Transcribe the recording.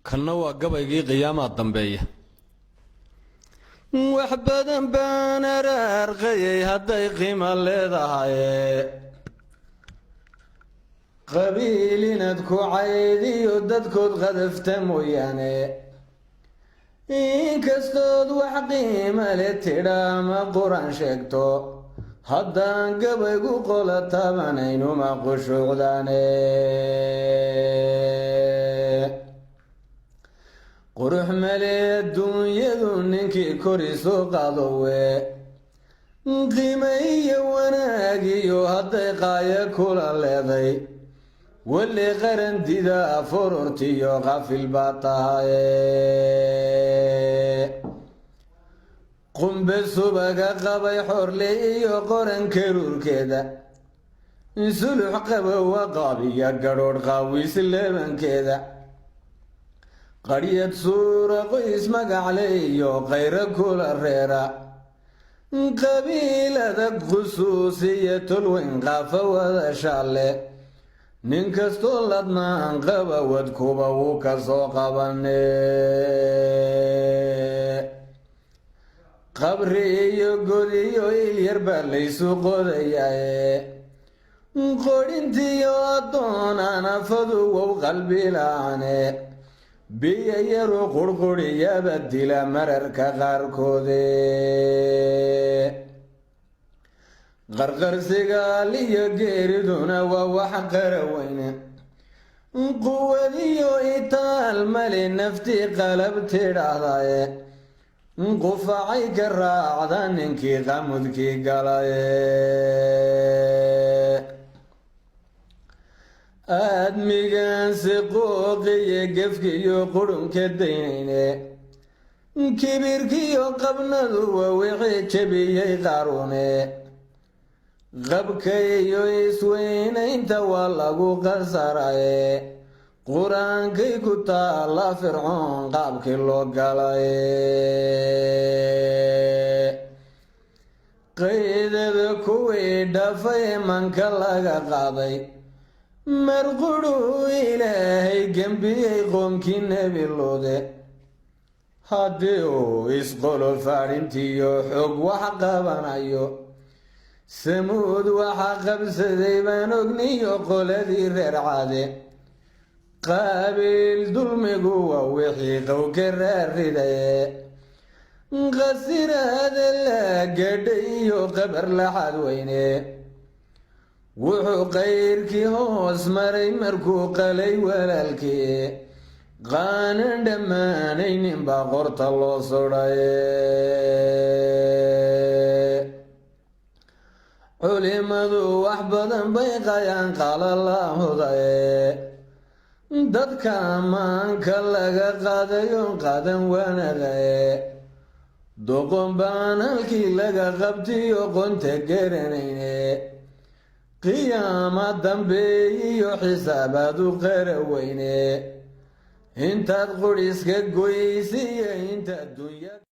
kanna waa gabaygii qiyaamaha dambeeya. wax badan baan ararqayay hadday qiimo leedahay qabiil inaad ku caydiyo dadkood qadafta mooyaane inkastood wax qiimo le tidhaa ma quraan sheegto haddaan gabaygu qola tabanaynuma qushuucdaane qurux male adduunyadu ninkii koriso qadowe qiime iyo wanaagiyo hadday qaaya kula leeday weli qarandida forortiyo qafil baa tahaye qumbe subaga qabay xorle iyo qoran karuurkeeda sulux qaba waqaabiya gadhoodh qaawis leebankeeda qaryad suura qoys magacle iyo qayra kula reera qabiilada khusuusiya tolweyn qaafa wada shaalle nin kastoo ladnaan qaba wadkuba wuu ka soo qabane qabri iyo god iyo ilyar baa laysu qodayaye qodhintiyo addoon anafadu wow qalbilaane biyo yaru qurquriyaba dila mararka qaarkoode qarqarsigaal iyo geeriduna waa wax qaraweyne quwadiyo itaal male naftii qalab tidhaahdaye qufacay ka raacda ninkii qamudkii galaye aadmigaansi qooqiyo gefkiyo qurunka daynayne kibirkiyo qabnadu waa wixii jebiyey qaarune qabka iyo isweynaynta waa lagu qasaraye qur-aankay ku taalla fircoon qaabkii loo galaye qaydada kuwii dhafay manka laga qaaday marqudhuu ilaahay gembiyey qoomkii nebi luude haddii uu isqolo faarintiyo xoog wax qabanayo samuud waxa qabsaday baan ogniyo qoladii reer caade qaabiil dulmigu waa wixii qowka raaridaye qasiraada la gadhay iyo qabar laxad weyne wuxuu qayrkii hoos maray markuu qalay walaalkii qaanan dhammaanayninbaa qorta loo sodhaye culimadu wax badan bay qayaan qalalaahudaye dadka ammaanka laga qaadayoon qaadan waanadaye doqon baan halkii laga qabtiyo qonta garanayne qiyaama dambeeyiyo xisaabaadu qaraweyne intaad qudhiska goysiiyo inta dunya